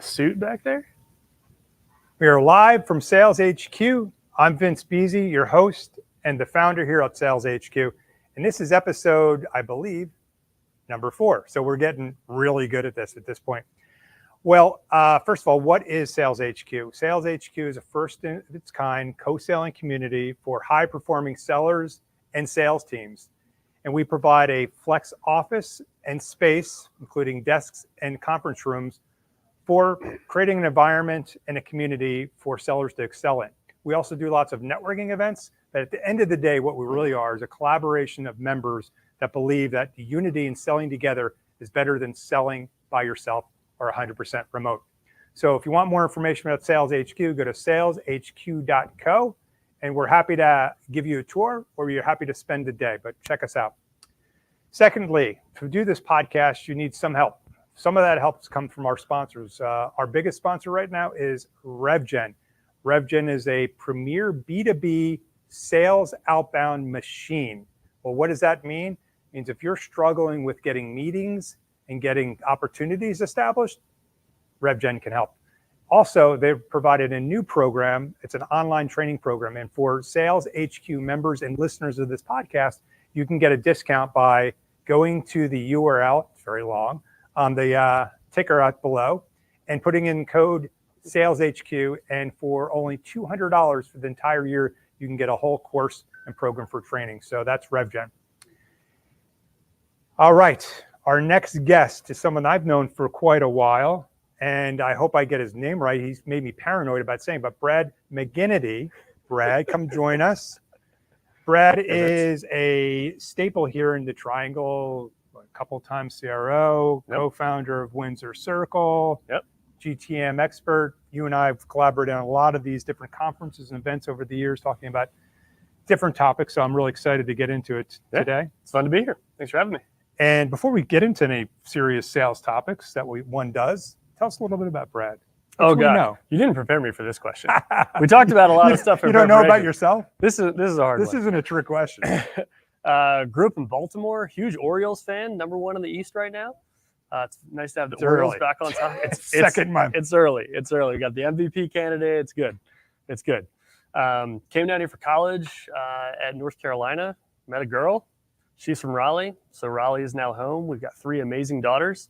suit back there? We are live from Sales HQ. I'm Vince Beasy, your host and the founder here at Sales HQ. And this is episode, I believe, number 4. So we're getting really good at this point. Well, first of all, what is Sales HQ? Sales HQ is a first of its kind co-selling community for high-performing sellers and sales teams. And we provide a flex office and space, including desks and conference rooms, for creating an environment and a community for sellers to excel in. We also do lots of networking events, but at the end of the day, what we really are is a collaboration of members that believe that the unity in selling together is better than selling by yourself or 100% remote. So if you want more information about Sales HQ, go to saleshq.co. And we're happy to give you a tour, or you're happy to spend a day, but check us out. Secondly, to do this podcast, you need some help. Some of that help comes from our sponsors. Our biggest sponsor right now is RevGen. RevGen is a premier B2B sales outbound machine. Well, what does that mean? It means if you're struggling with getting meetings and getting opportunities established, RevGen can help. Also, they've provided a new program. It's an online training program. And for Sales HQ members and listeners of this podcast, you can get a discount by going to the URL, it's very long, on the ticker out below, and putting in code SalesHQ. And for only $200 for the entire year, you can get a whole course and program for training. So that's RevGen. All right, our next guest is someone I've known for quite a while. And I hope I get his name right. He's made me paranoid about saying, but Brad McGinnity. Brad, come join us. Brad is a staple here in the Triangle, a couple times CRO, co-founder of Windsor Circle, GTM expert. You and I have collaborated on a lot of these different conferences and events over the years, talking about different topics. So I'm really excited to get into it today. It's fun to be here. Thanks for having me. And before we get into any serious sales topics that one does, tell us a little bit about Brad. Oh, God. You didn't prepare me for this question. We talked about a lot of stuff. You don't know about yourself? This is a hard one. This isn't a trick question. Grew up in Baltimore. Huge Orioles fan. #1 in the East right now. It's nice to have the Orioles back on top. It's second month. It's early. We got the MVP candidate. It's good. Came down here for college at North Carolina. Met a girl. She's from Raleigh. So Raleigh is now home. We've got 3 amazing daughters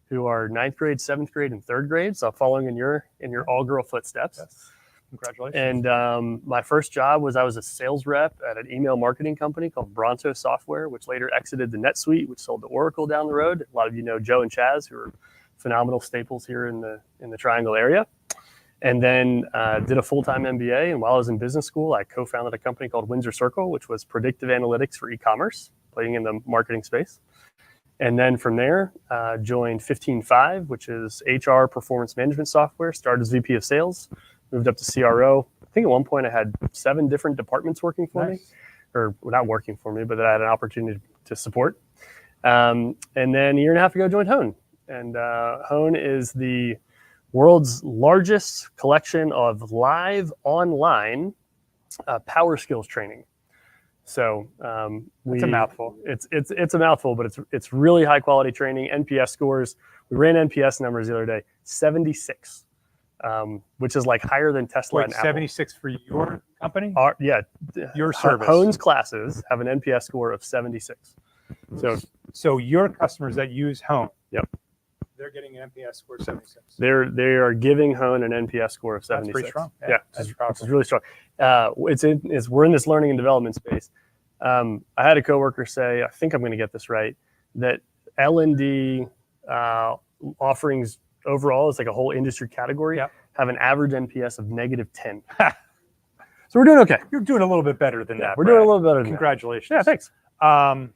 who are 9th grade, 7th grade, and 3rd grade. So following in your all-girl footsteps. Yes. Congratulations. And my first job was I was a sales rep at an email marketing company called Bronto Software, which later exited the NetSuite, which sold to Oracle down the road. A lot of you know Joe and Chaz, who are phenomenal staples here in the Triangle area. And then did a full-time MBA. And while I was in business school, I co-founded a company called Windsor Circle, which was predictive analytics for e-commerce, playing in the marketing space. And then from there, joined 15Five, which is HR performance management software. Started as VP of sales, moved up to CRO. I think at one point I had 7 different departments working for me, or not working for me, but that I had an opportunity to support. And then a year and a half ago, joined Hone. And Hone is the world's largest collection of live online power skills training. So it's a mouthful. It's a mouthful, but it's really high quality training. NPS scores. We ran NPS numbers the other day, 76, which is like higher than Tesla and Apple. 76 for your company? Your service. Hone's classes have an NPS score of 76. So your customers that use Hone, they're getting an NPS score of 76. They are giving Hone an NPS score of 76. That's pretty strong. It's really strong. We're in this learning and development space. I had a coworker say, I think I'm going to get this right, that L&D offerings overall is like a whole industry category, have an average NPS of -10. So we're doing okay. You're doing a little bit better than that. We're doing a little better than Congratulations. that. Yeah, thanks. Thanks.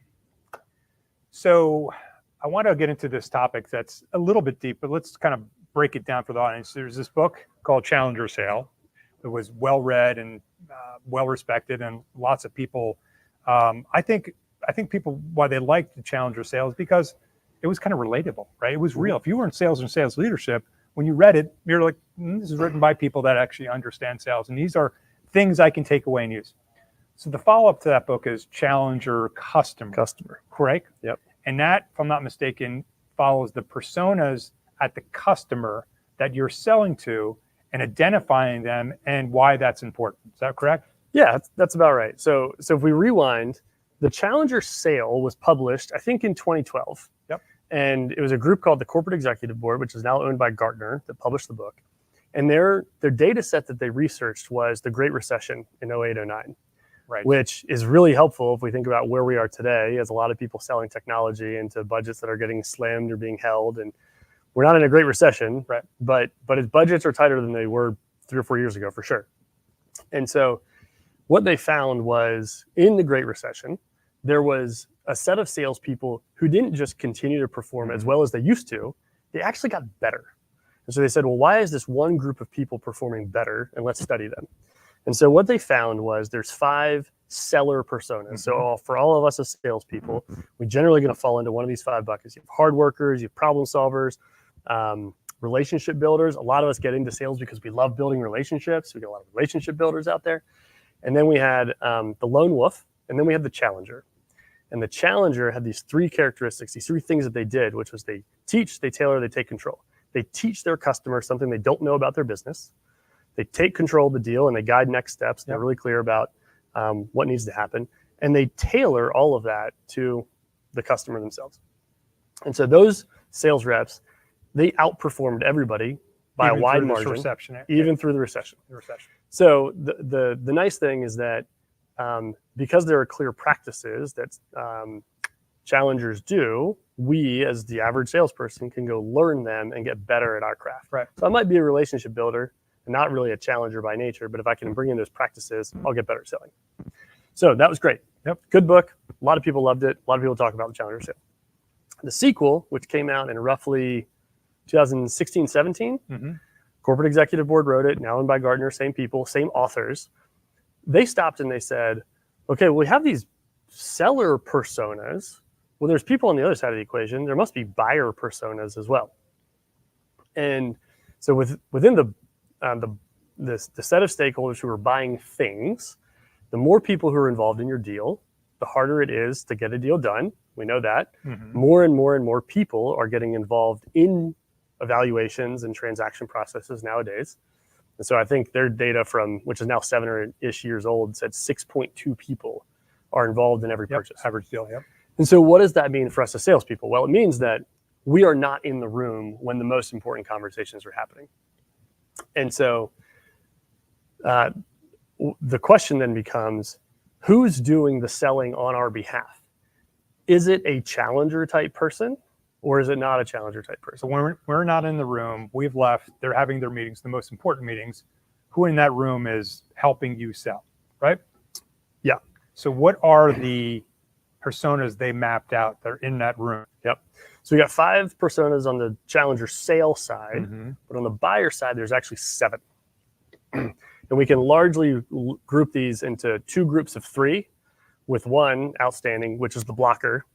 So I want to get into this topic that's a little bit deep, but let's kind of break it down for the audience. There's this book called Challenger Sale. It was well read and well respected, and lots of people. I think people, why they liked the Challenger Sale is because it was kind of relatable, right? It was real. If you were in sales and sales leadership, when you read it, you're like, this is written by people that actually understand sales, and these are things I can take away and use. So the follow-up to that book is Challenger Customer, correct? Yep. And that, if I'm not mistaken, follows the personas at the customer that you're selling to and identifying them and why that's important. Is that correct? Yeah, that's about right. So if we rewind, the Challenger sale was published, I think, in 2012. Yep. And it was a group called the Corporate Executive Board, which is now owned by Gartner, that published the book. And their data set that they researched was the Great Recession in 08, 09. Right. Which is really helpful if we think about where we are today, as a lot of people selling technology into budgets that are getting slammed or being held. And we're not in a great recession, right? But its budgets are tighter than they were 3 or 4 years ago, for sure. And so what they found was, in the Great Recession, there was a set of salespeople who didn't just continue to perform as well as they used to, they actually got better. And so they said, well, why is this one group of people performing better? And let's study them. And so what they found was there's 5 seller personas. So for all of us as salespeople, we're generally going to fall into one of these 5 buckets. You have hard workers, you have problem solvers, relationship builders. A lot of us get into sales because we love building relationships. We get a lot of relationship builders out there. And then we had the lone wolf, and then we had the challenger. And the challenger had these 3 characteristics, these 3 things that they did, which was they teach, they tailor, they take control. They teach their customer something they don't know about their business. They take control of the deal and they guide next steps. They're really clear about what needs to happen. And they tailor all of that to the customer themselves. And so those sales reps, they outperformed everybody by a wide margin, even through the recession. So the nice thing is that because there are clear practices that challengers do, we as the average salesperson can go learn them and get better at our craft. Right. So I might be a relationship builder, not really a challenger by nature, but if I can bring in those practices, I'll get better at selling. So that was great. Yep. Good book. A lot of people loved it. A lot of people talk about the Challenger sale. The sequel, which came out in roughly 2016, 17, Corporate Executive Board wrote it, now owned by Gartner, same people, same authors. They stopped and they said, okay, well, we have these seller personas. Well, there's people on the other side of the equation. There must be buyer personas as well. And so within the set of stakeholders who are buying things, the more people who are involved in your deal, the harder it is to get a deal done. We know that. More and more people are getting involved in evaluations and transaction processes nowadays. And so I think their data from, which is now 7-ish years old, said 6.2 people are involved in every purchase. Average deal, yep. And so what does that mean for us as salespeople? Well, it means that we are not in the room when the most important conversations are happening. And so the question then becomes, who's doing the selling on our behalf? Is it a challenger type person or is it not a challenger type person? So when we're not in the room, we've left, they're having their meetings, the most important meetings. Who in that room is helping you sell, right? Yeah. So what are the personas they mapped out that are in that room? Yep. So we got 5 personas on the challenger sales side, but on the buyer side, there's actually 7. And we can largely group these into 2 groups of 3 with one outstanding, which is the blocker.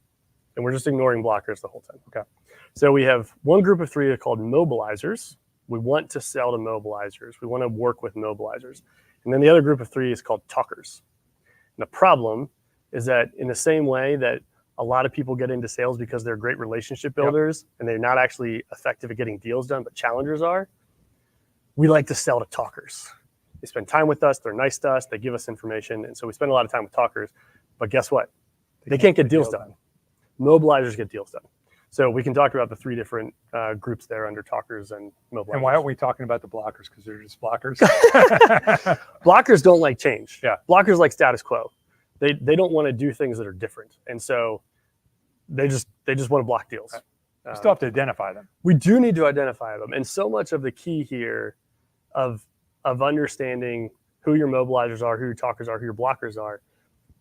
And we're just ignoring blockers the whole time. Okay. So we have one group of 3 called mobilizers. We want to sell to mobilizers. We want to work with mobilizers. And then the other group of 3 is called talkers. And the problem is that in the same way that a lot of people get into sales because they're great relationship builders and they're not actually effective at getting deals done, but challengers are, we like to sell to talkers. They spend time with us, they're nice to us, they give us information. And so we spend a lot of time with talkers, but guess what? They can't get deals done. Mobilizers get deals done. So we can talk about the 3 different groups there under talkers and mobilizers. And why aren't we talking about the blockers? Because they're just blockers. Blockers don't like change. Yeah. Blockers like status quo. They don't want to do things that are different. And so they just want to block deals. You still have to identify them. We do need to identify them. And so much of the key here of understanding who your mobilizers are, who your talkers are, who your blockers are,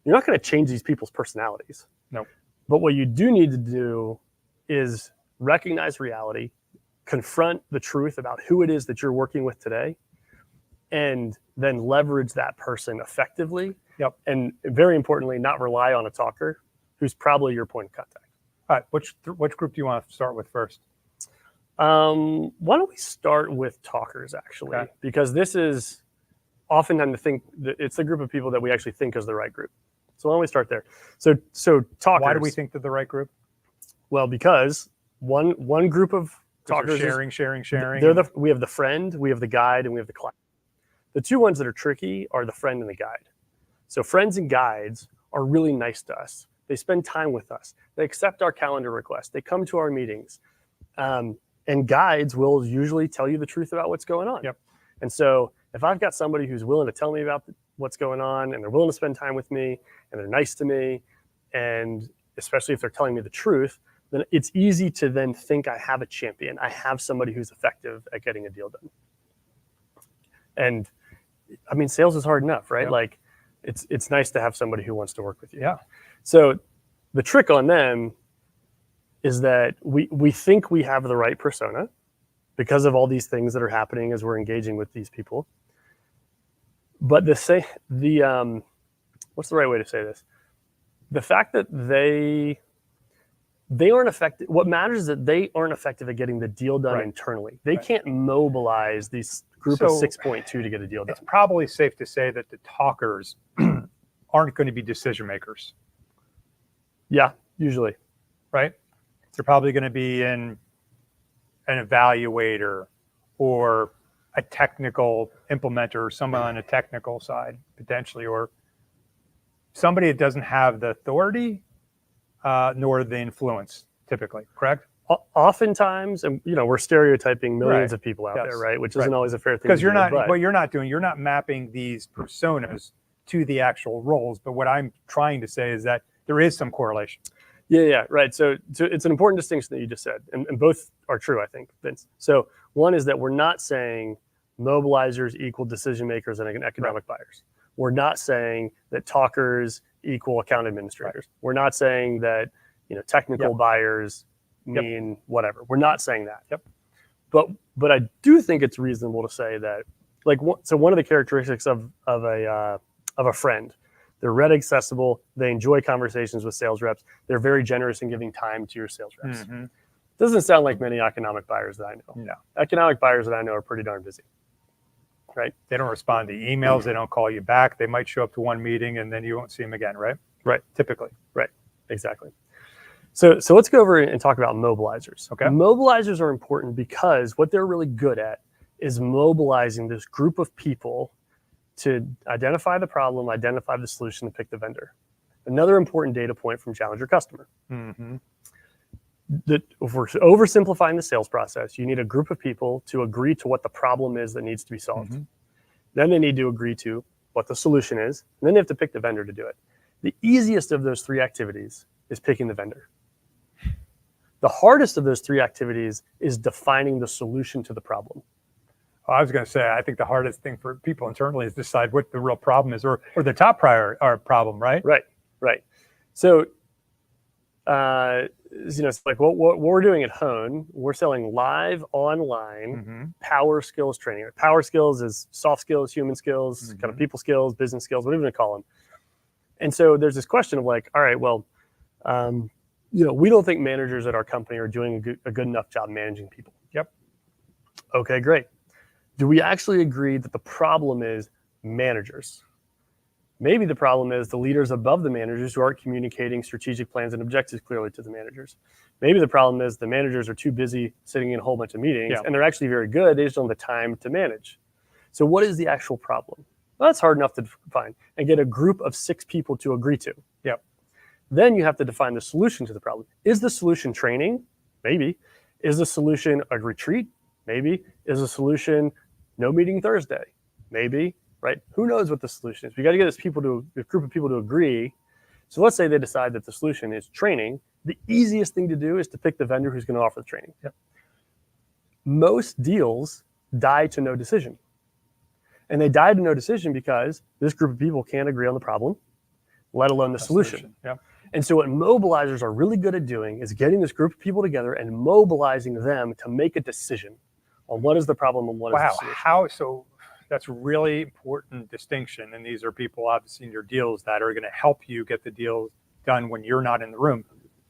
you're not going to change these people's personalities. No. But what you do need to do is recognize reality, confront the truth about who it is that you're working with today, and then leverage that person effectively. Yep. And very importantly, not rely on a talker who's probably your point of contact. All right. Which group do you want to start with first? Why don't we start with talkers, actually? Okay. Because this is oftentimes it's the group of people that we actually think is the right group. So why don't we start there? So talkers. Why do we think they're the right group? Well, because one group of Talkers is- sharing. we have the friend, we have the guide, and we have the client. The two ones that are tricky are the friend and the guide. So friends and guides are really nice to us. They spend time with us. They accept our calendar requests. They come to our meetings. And guides will usually tell you the truth about what's going on. Yep. And so if I've got somebody who's willing to tell me about what's going on, and they're willing to spend time with me, and they're nice to me, and especially if they're telling me the truth, then it's easy to then think I have a champion. I have somebody who's effective at getting a deal done. And I mean, sales is hard enough, right? Yep. Like it's nice to have somebody who wants to work with you. Yeah. So the trick on them is that we think we have the right persona because of all these things that are happening as we're engaging with these people. But what's the right way to say this? The fact that they aren't effective. What matters is that they aren't effective at getting the deal done Right. internally. They Right. can't mobilize these group of 6.2 to get a deal done. It's probably safe to say that the talkers aren't going to be decision makers, Yeah, usually. right? They're probably going to be in an evaluator or a technical implementer, or someone on a technical side potentially, or somebody that doesn't have the authority nor the influence typically, correct? Oftentimes, and we're stereotyping millions Right. of people out Yes. there, right? Which Right. isn't always a fair thing. Because to you're do, not, but- what you're not doing, you're not mapping these personas to the actual roles. But what I'm trying to say is that there is some correlation. Yeah, right. So it's an important distinction that you just said, and both are true, I think, Vince. So one is that we're not saying mobilizers equal decision makers and economic buyers. We're not saying that talkers equal account administrators. Right. We're not saying that technical Yep. buyers mean whatever. We're not saying that. Yep. But I do think it's reasonable to say that, so one of the characteristics of a friend. They're read accessible. They enjoy conversations with sales reps. They're very generous in giving time to your sales reps. Mm-hmm. Doesn't sound like many economic buyers that I know. No, Economic buyers that I know are pretty darn busy, right? they don't respond to emails. They don't call you back. They might show up to one meeting and then you won't see them again, right? Right. Typically. Exactly. So let's go over and talk about mobilizers. Okay. Mobilizers are important because what they're really good at is mobilizing this group of people to identify the problem, identify the solution, and pick the vendor. Another important data point from Challenger Customer. Mm-hmm. That if we're oversimplifying the sales process, you need a group of people to agree to what the problem is that needs to be solved. Mm-hmm. Then they need to agree to what the solution is, and then they have to pick the vendor to do it. The easiest of those three activities is picking the vendor. The hardest of those three activities is defining the solution to the problem. I was going to say, I think the hardest thing for people internally is decide what the real problem is, or the top problem, right? Right. So, it's like what we're doing at Hone, we're selling live online Mm-hmm. power skills training. Power skills is soft skills, human skills, kind of Mhm. people skills, business skills, whatever you want to call them. And so there's this question of like, all right, well, we don't think managers at our company are doing a good enough job managing people. Yep. Okay, great. Do we actually agree that the problem is managers? Maybe the problem is the leaders above the managers who aren't communicating strategic plans and objectives clearly to the managers. Maybe the problem is the managers are too busy sitting in a whole bunch of meetings, Yeah. and they're actually very good. They just don't have the time to manage. So what is the actual problem? Well, that's hard enough to define and get a group of 6 people to agree to. Yep. Then you have to define the solution to the problem. Is the solution training? Maybe. Is the solution a retreat? Maybe. Is the solution no meeting Thursday? Maybe. Right? Who knows what the solution is? We got to get this group of people to agree. So let's say they decide that the solution is training. The easiest thing to do is to pick the vendor who's going to offer the training. Yep. Most deals die to no decision. And they die to no decision because this group of people can't agree on the problem, let alone the solution. Yep. And so what mobilizers are really good at doing is getting this group of people together and mobilizing them to make a decision on what is the problem and what is the solution. So that's a really important distinction. And these are people obviously in your deals that are going to help you get the deal done when you're not in the room.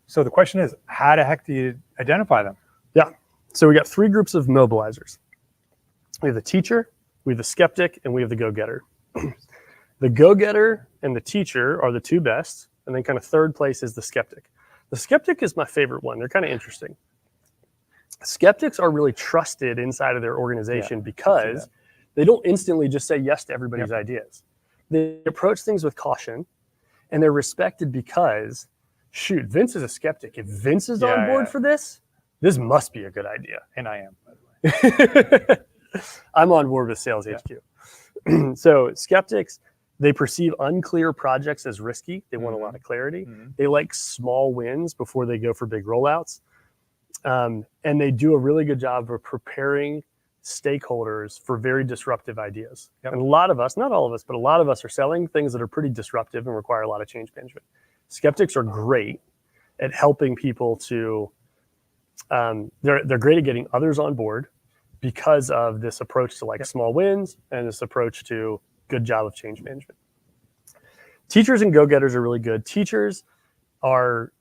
So the question is, how the heck do you identify them? Yeah. So we got 3 groups of mobilizers. We have the teacher, we have the skeptic, and we have the go-getter. The go-getter and the teacher are the 2 best. And then kind of third place is the skeptic. The skeptic is my favorite one. They're kind of interesting. Skeptics are really trusted inside of their organization because they don't instantly just say yes to everybody's ideas. They approach things with caution, and they're respected because, shoot, Vince is a skeptic. If Vince is on board for this must be a good idea. And I am, by the way. I'm on board with Sales HQ. So skeptics, they perceive unclear projects as risky. They want a lot of clarity. They like small wins before they go for big rollouts. And they do a really good job of preparing stakeholders for very disruptive ideas. And a lot of us, not all of us, but a lot of us are selling things that are pretty disruptive and require a lot of change management. Skeptics are great at helping people to, they're great at getting others on board because of this approach to like small wins and this approach to good job of change management. Teachers and go-getters are really good. Teachers are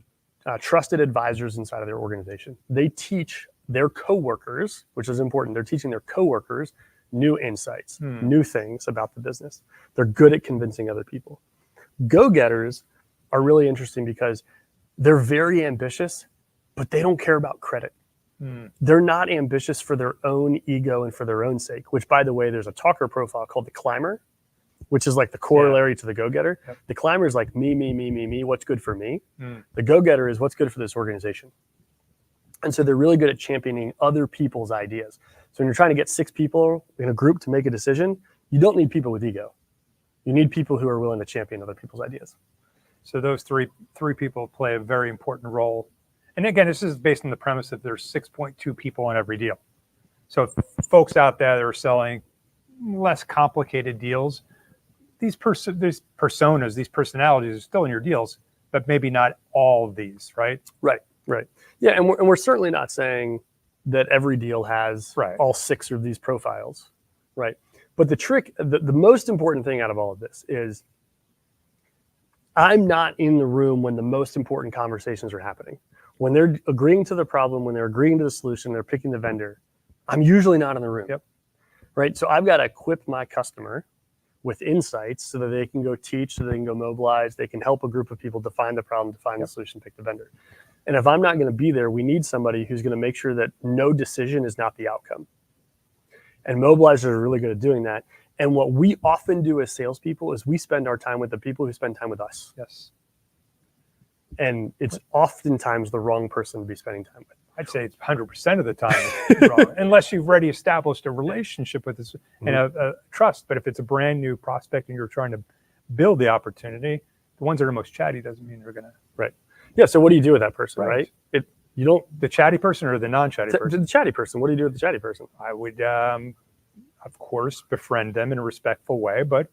trusted advisors inside of their organization. They teach their coworkers, which is important. They're teaching their coworkers new insights, new things about the business. They're good at convincing other people. Go-getters are really interesting because they're very ambitious, but they don't care about credit. They're not ambitious for their own ego and for their own sake, which, by the way, there's a talker profile called the climber, which is like the corollary to the go-getter. The climber is like me, what's good for me. The go-getter is what's good for this organization. And so they're really good at championing other people's ideas. So when you're trying to get 6 people in a group to make a decision, you don't need people with ego. You need people who are willing to champion other people's ideas. So those three people play a very important role. And again, this is based on the premise that there's 6.2 people on every deal. So folks out there that are selling less complicated deals, these personas, these personalities are still in your deals, but maybe not all of these, right? Right. Yeah, and we're certainly not saying that every deal has all 6 of these profiles, right? But the trick, the most important thing out of all of this is I'm not in the room when the most important conversations are happening. When they're agreeing to the problem, when they're agreeing to the solution, they're picking the vendor, I'm usually not in the room, right? So I've got to equip my customer with insights so that they can go teach, so they can go mobilize, they can help a group of people define the problem, define the solution, pick the vendor. And if I'm not going to be there, we need somebody who's going to make sure that no decision is not the outcome. And mobilizers are really good at doing that. And what we often do as salespeople is we spend our time with the people who spend time with us. And it's oftentimes the wrong person to be spending time with. I'd say it's 100% of the time wrong, unless you've already established a relationship with this and a trust. But if it's a brand new prospect and you're trying to build the opportunity, the ones that are most chatty doesn't mean they're going to. Yeah. So what do you do with that person, right? You don't. The chatty person or the non-chatty person? The chatty person. What do you do with the chatty person? I would, of course, befriend them in a respectful way, but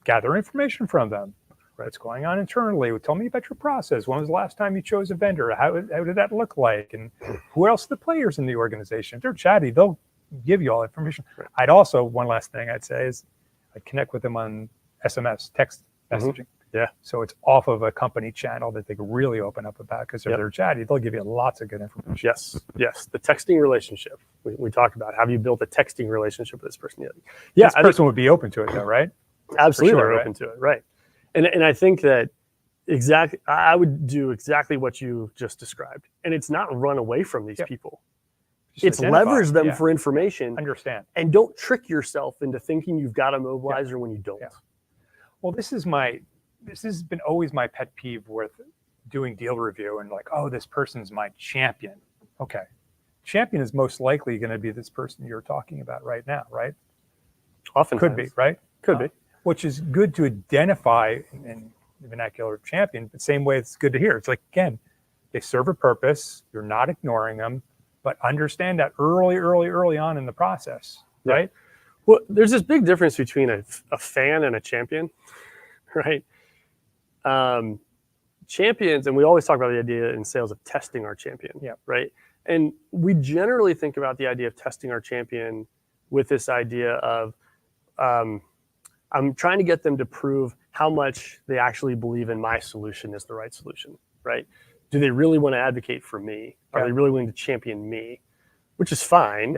gather information from them. What's going on internally? Tell me about your process. When was the last time you chose a vendor? How did that look like? And who else are the players in the organization? If they're chatty, they'll give you all information. I'd also, one last thing I'd say is I'd connect with them on SMS, text messaging. So it's off of a company channel that they can really open up about, because if they're chatty, they'll give you lots of good information. Yes. The texting relationship. We talked about, have you built a texting relationship with this person yet? This person would be open to it though, right? Absolutely, they're open to it, right? And I think that I would do exactly what you just described. And it's not run away from these people. It's leverage them for information. Understand. And don't trick yourself into thinking you've got a mobilizer when you don't. Well, this has been always my pet peeve with doing deal review and like, oh, this person's my champion. Okay. Champion is most likely going to be this person you're talking about right now, right? Often could be, right? Could be. Which is good to identify in the vernacular of champion, but same way it's good to hear. It's like, again, they serve a purpose. You're not ignoring them, but understand that early on in the process, right? Well, there's this big difference between a fan and a champion, right? Champions, and we always talk about the idea in sales of testing our champion, right? And we generally think about the idea of testing our champion with this idea of, I'm trying to get them to prove how much they actually believe in my solution is the right solution, right? Do they really want to advocate for me? Are they really willing to champion me? Which is fine.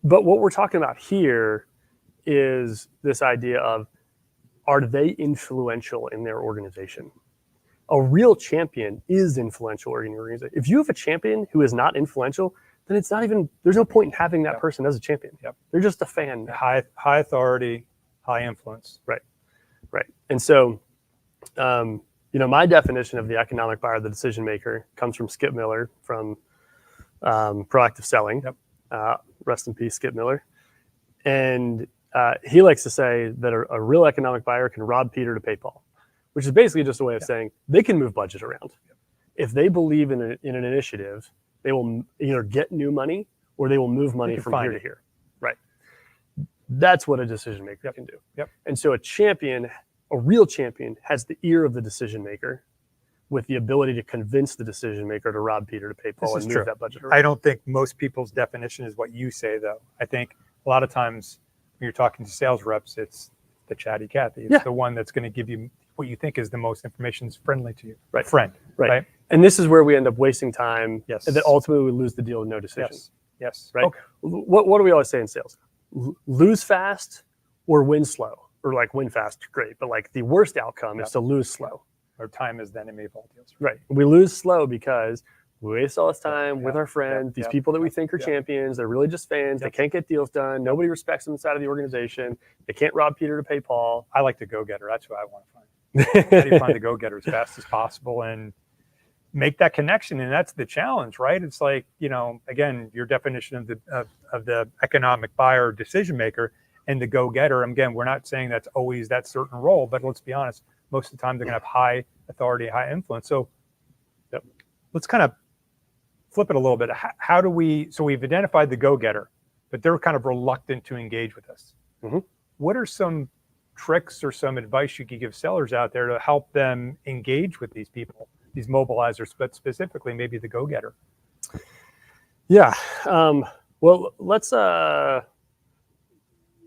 But what we're talking about here is this idea of, are they influential in their organization? A real champion is influential in your organization. If you have a champion who is not influential, then it's not even, there's no point in having that Yep. person as a champion. Yep. They're just a fan. High authority, high influence. Right. And so, my definition of the economic buyer, the decision maker, comes from Skip Miller from Proactive Selling. Yep. Rest in peace, Skip Miller. And he likes to say that a real economic buyer can rob Peter to pay Paul, which is basically just a way of saying they can move budget around. Yep. If they believe in an initiative, they will either get new money or they will move money from here to here. Right. That's what a decision maker can do. Yep. And so a real champion, has the ear of the decision maker with the ability to convince the decision maker to rob Peter to pay Paul and move that budget around. I don't think most people's definition is what you say, though. I think a lot of times when you're talking to sales reps, it's the chatty Cathy. It's the one that's going to give you what you think is the most information is friendly to you. Right. Friend. Right. And this is where we end up wasting time. Yes. And then ultimately we lose the deal with no decision. Yes. Right. Okay. What do we always say in sales? Lose fast or win slow, or like win fast, great. But like the worst outcome is to lose slow. Or time is the enemy of all deals. Right. We lose slow because we waste all this time with our friends, these people that we think are champions. They're really just fans. They can't get deals done. Nobody respects them inside of the organization. They can't rob Peter to pay Paul. I like the go-getter. That's what I want to find. How do you find the go-getter as fast as possible and make that connection? And that's the challenge, right? It's like, again, your definition of the economic buyer decision maker and the go-getter. Again, we're not saying that's always that certain role, but let's be honest, most of the time they're going to have high authority, high influence. So let's kind of flip it a little bit. How do so we've identified the go-getter, but they're kind of reluctant to engage with us. Mm-hmm. What are some tricks or some advice you could give sellers out there to help them engage with these people, these mobilizers, but specifically maybe the go-getter? Yeah. Well, let's, so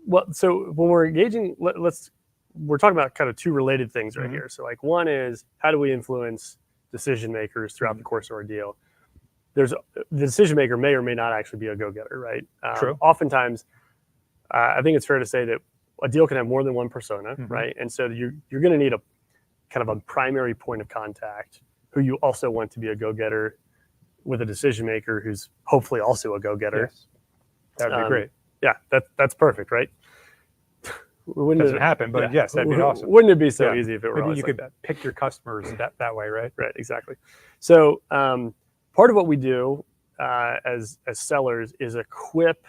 when we're engaging, we're talking about kind of two related things right here. So like one is, how do we influence decision makers throughout the course of our deal? The decision maker may or may not actually be a go-getter, right? True. Oftentimes, I think it's fair to say that a deal can have more than one persona, right? And so you're going to need a kind of a primary point of contact who you also want to be a go-getter with a decision maker who's hopefully also a go-getter. Yes. That would be great. Yeah, that's perfect, right? It doesn't happen, but yes, that'd be awesome. Wouldn't it be so easy if it were Maybe you could like that? pick your customers that way, right? Right, exactly. So part of what we do as sellers is equip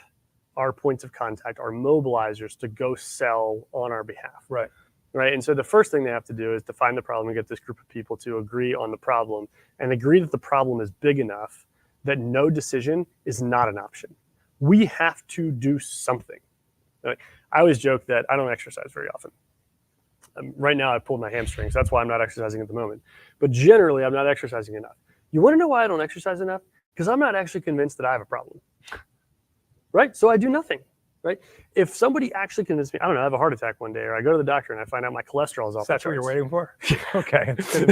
our points of contact, our mobilizers, to go sell on our behalf. Right. Right. And so the first thing they have to do is define the problem and get this group of people to agree on the problem and agree that the problem is big enough that no decision is not an option. We have to do something. Like, I always joke that I don't exercise very often. Right now, I pulled my hamstrings. That's why I'm not exercising at the moment. But generally, I'm not exercising enough. You want to know why I don't exercise enough? Because I'm not actually convinced that I have a problem. Right? So I do nothing. Right? If somebody actually convinced me, I don't know, I have a heart attack one day, or I go to the doctor and I find out my cholesterol is off the charts. That's what you're waiting for? Okay. Good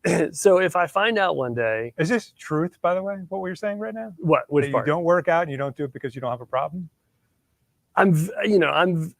enough. So if I find out one day, Is this truth, by the way, what we're saying right now? what? Which That part? you don't work out and you don't do it because you don't have a problem? I'm on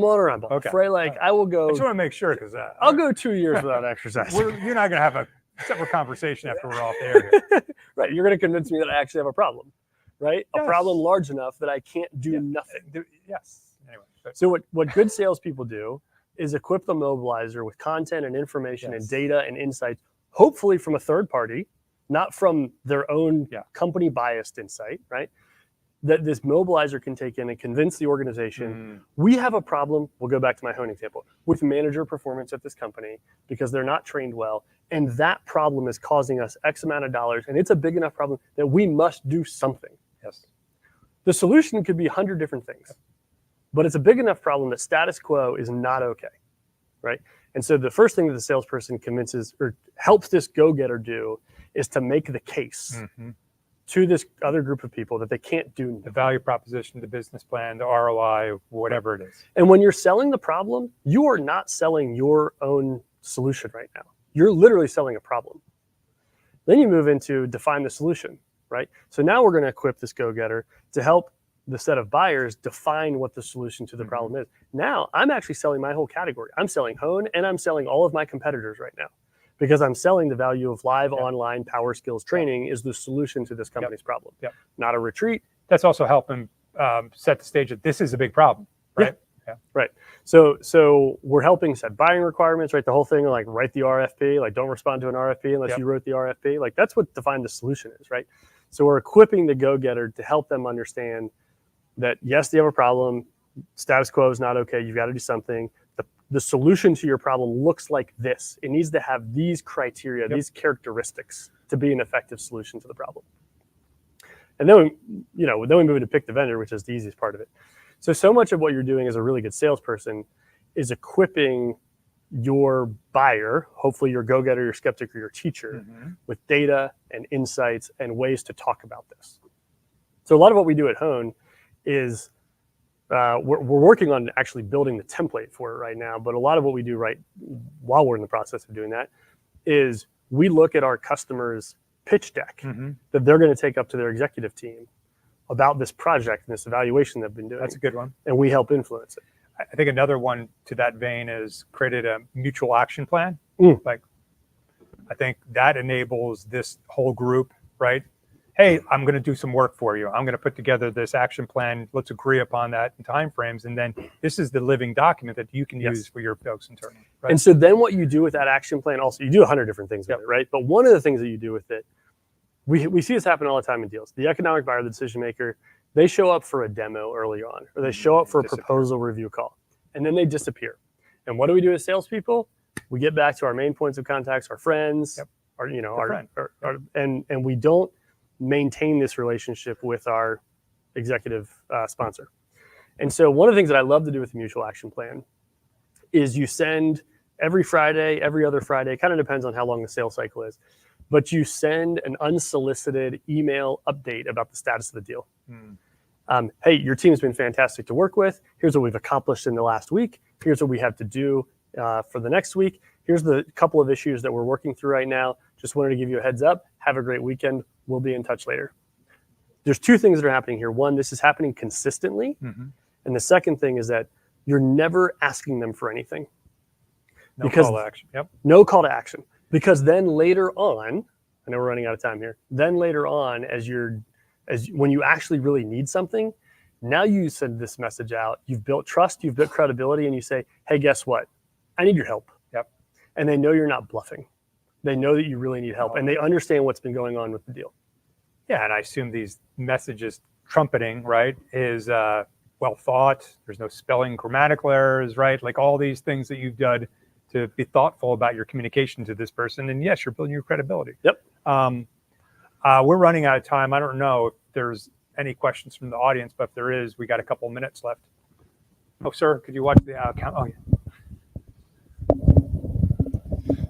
or I'm off, Okay. right? Like I will go. I just want to make sure because I'll go 2 years without exercising. you're not going to have a separate conversation after we're off the air here. Right? You're going to convince me that I actually have a problem, right? Yes. A problem large enough that I can't do nothing. Yes. Anyway. So what good salespeople do is equip the mobilizer with content and information and data and insights, hopefully from a third party, not from their own company biased insight, right? That this mobilizer can take in and convince the organization, we have a problem, we'll go back to my home example, with manager performance at this company because they're not trained well. And that problem is causing us X amount of dollars. And it's a big enough problem that we must do something. Yes. The solution could be 100 different things, but it's a big enough problem that status quo is not okay, right? And so the first thing that the salesperson convinces or helps this go-getter do is to make the case to this other group of people that they can't do The value proposition, the business plan, the ROI, whatever it is. And when you're selling the problem, you are not selling your own solution right now. You're literally selling a problem. Then you move into define the solution, right? So now we're going to equip this go-getter to help the set of buyers define what the solution to the problem is. Now I'm actually selling my whole category. I'm selling Hone and I'm selling all of my competitors right now. because I'm selling the value of live online power skills training is the solution to this company's problem, not a retreat. That's also helping set the stage that this is a big problem, right? Right. So we're helping set buying requirements, right? The whole thing, like write the RFP, like don't respond to an RFP unless you wrote the RFP. Like that's what defined the solution is, right? So we're equipping the go-getter to help them understand that yes, they have a problem. Status quo is not okay. You've got to do something. The solution to your problem looks like this. It needs to have these criteria, these characteristics to be an effective solution to the problem. And then we move into pick the vendor, which is the easiest part of it. So much of what you're doing as a really good salesperson is equipping your buyer, hopefully your go-getter, your skeptic, or your teacher, with data and insights and ways to talk about this. So a lot of what we do at Hone is we're working on actually building the template for it right now. But a lot of what we do while we're in the process of doing that is we look at our customers' pitch deck that they're going to take up to their executive team about this project and this evaluation they've been doing. That's a good one. And we help influence it. I think another one to that vein is created a mutual action plan. Like, I think that enables this whole group, right? Hey, I'm going to do some work for you. I'm going to put together this action plan. Let's agree upon that in timeframes. And then this is the living document that you can use for your folks internally. Right? And so then what you do with that action plan, also, you do 100 different things with it, right? But one of the things that you do with it, we see this happen all the time in deals. The economic buyer, the decision maker, they show up for a demo early on, or they show up for a proposal review call, and then they disappear. And what do we do as salespeople? We get back to our main points of contacts, our friends, and we don't maintain this relationship with our executive sponsor. And so one of the things that I love to do with the mutual action plan is you send every Friday, every other Friday, kind of depends on how long the sales cycle is, but you send an unsolicited email update about the status of the deal. Hey, your team's been fantastic to work with. Here's what we've accomplished in the last week. Here's what we have to do for the next week. Here's the couple of issues that we're working through right now. Just wanted to give you a heads up. Have a great weekend. We'll be in touch later. There's two things that are happening here. One, this is happening consistently. And the second thing is that you're never asking them for anything. No call to action. No call to action. Because then later on, I know we're running out of time here. Then later on, when you actually really need something, now you send this message out. You've built trust, you've built credibility, and you say, hey, guess what? I need your help. And they know you're not bluffing. They know that you really need help, and they understand what's been going on with the deal. Yeah, and I assume these messages trumpeting, right, is well thought. There's no spelling, grammatical errors, right? Like all these things that you've done to be thoughtful about your communication to this person. And yes, you're building your credibility. We're running out of time. I don't know if there's any questions from the audience, but if there is, we got a couple of minutes left. Oh, sir, could you watch the count? Oh, yeah.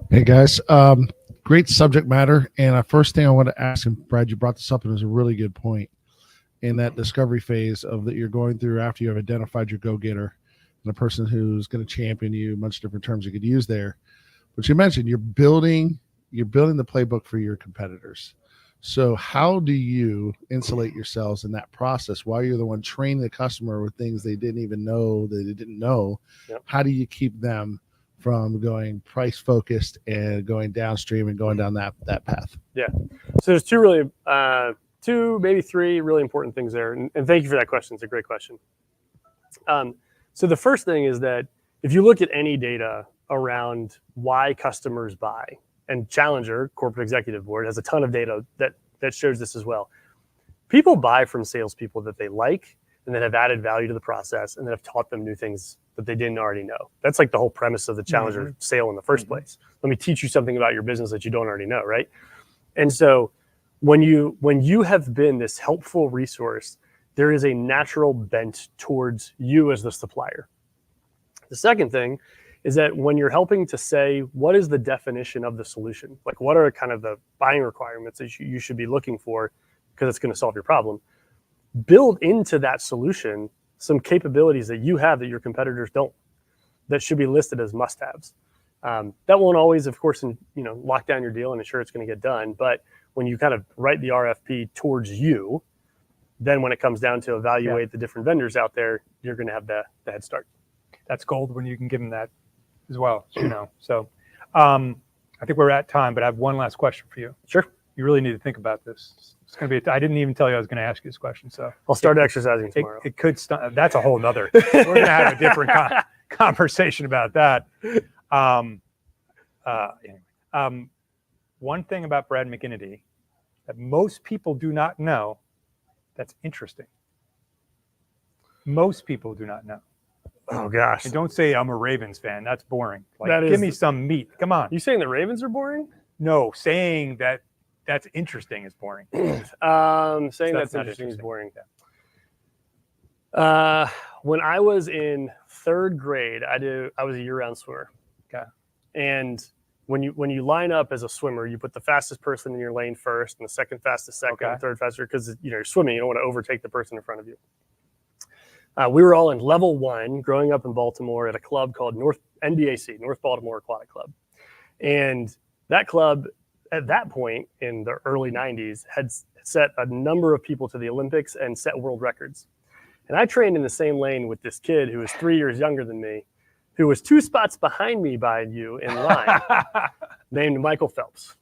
Hey guys, great subject matter. And first thing I want to ask, and Brad, you brought this up, and it was a really good point. In that discovery phase of that you're going through after you have identified your go-getter and a person who's going to champion you, much different terms you could use there. But you mentioned you're building the playbook for your competitors. So how do you insulate yourselves in that process while you're the one training the customer with things they didn't even know that they didn't know? How do you keep them from going price focused and going downstream and going down that path? So there's two, maybe three really important things there. And thank you for that question. It's a great question. So the first thing is that if you look at any data around why customers buy, and Challenger, Corporate Executive Board, has a ton of data that shows this as well. People buy from salespeople that they like and that have added value to the process and that have taught them new things that they didn't already know. That's like the whole premise of the Challenger sale in the first place. Let me teach you something about your business that you don't already know, right? And so when you have been this helpful resource, there is a natural bent towards you as the supplier. The second thing is that when you're helping to say, what is the definition of the solution? Like, what are kind of the buying requirements that you should be looking for because it's going to solve your problem? Build into that solution some capabilities that you have that your competitors don't, that should be listed as must-haves. That won't always, of course, lock down your deal and ensure it's going to get done. But when you kind of write the RFP towards you, then when it comes down to evaluate the different vendors out there, you're going to have the head start. That's gold when you can give them that as well, So I I think we're at time, but I have one last question for you. Sure. You really need to think about this. It's going to be. I didn't even tell you I was going to ask you this question, so I'll start exercising tomorrow. it could. That's a whole nother. We're going to have a different conversation about that. Anyway, one thing about Brad McInerney that most people do not know that's interesting. Most people do not know. Oh gosh. And don't say I'm a Ravens fan. That's boring. Like, That give is- me some meat. Come on. You saying the Ravens are boring? No, saying that's interesting is boring. Saying That's that's not interesting is interesting. boring. When I was in third grade, I was a year-round swimmer. Okay. And when you line up as a swimmer, you put the fastest person in your lane first, and the second fastest second, Okay. and third fastest, because you're swimming. You don't want to overtake the person in front of you. We were all in level 1 growing up in Baltimore at a club called NBAC, North Baltimore Aquatic Club. And that club, at that point in the early 90s, had set a number of people to the Olympics and set world records. And I trained in the same lane with this kid who was 3 years younger than me, who was 2 spots behind me by you in line, named Michael Phelps.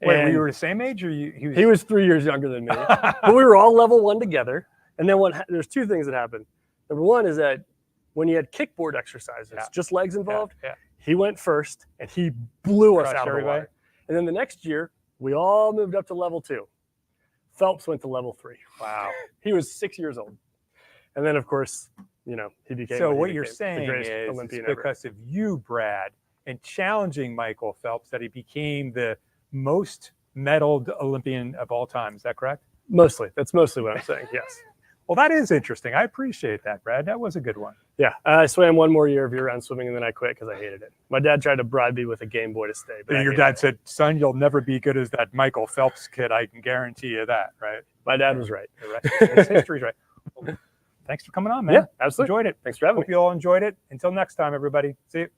Wait, And we were the same age, or he was 3 years younger than me, but we were all level 1 together. And then there's 2 things that happened. Number 1 is that when you had kickboard exercises, Yeah. just legs involved, Yeah. he went first and he blew us Crushed out of the everybody? water. And then the next year, we all moved up to level 2. Phelps went to level 3. Wow. He was 6 years old. And then, of course, he became. So he what you're became the saying greatest is Olympian it's ever. because of you, Brad, and challenging Michael Phelps that he became the most medaled Olympian of all time. Is that correct? Mostly. That's mostly what I'm saying. Yes. Well, that is interesting. I appreciate that, Brad. That was a good one. Yeah. I swam one more year of year-round swimming, and then I quit because I hated it. My dad tried to bribe me with a Game Boy to stay. But I Your hated dad it. said, "Son, you'll never be good as that Michael Phelps kid. I can guarantee you that." Right? My dad was right. The rest is history's right. Well, thanks for coming on, man. Yeah, absolutely. Enjoyed it. Thanks for having me. Hope you all enjoyed it. Until next time, everybody. See you.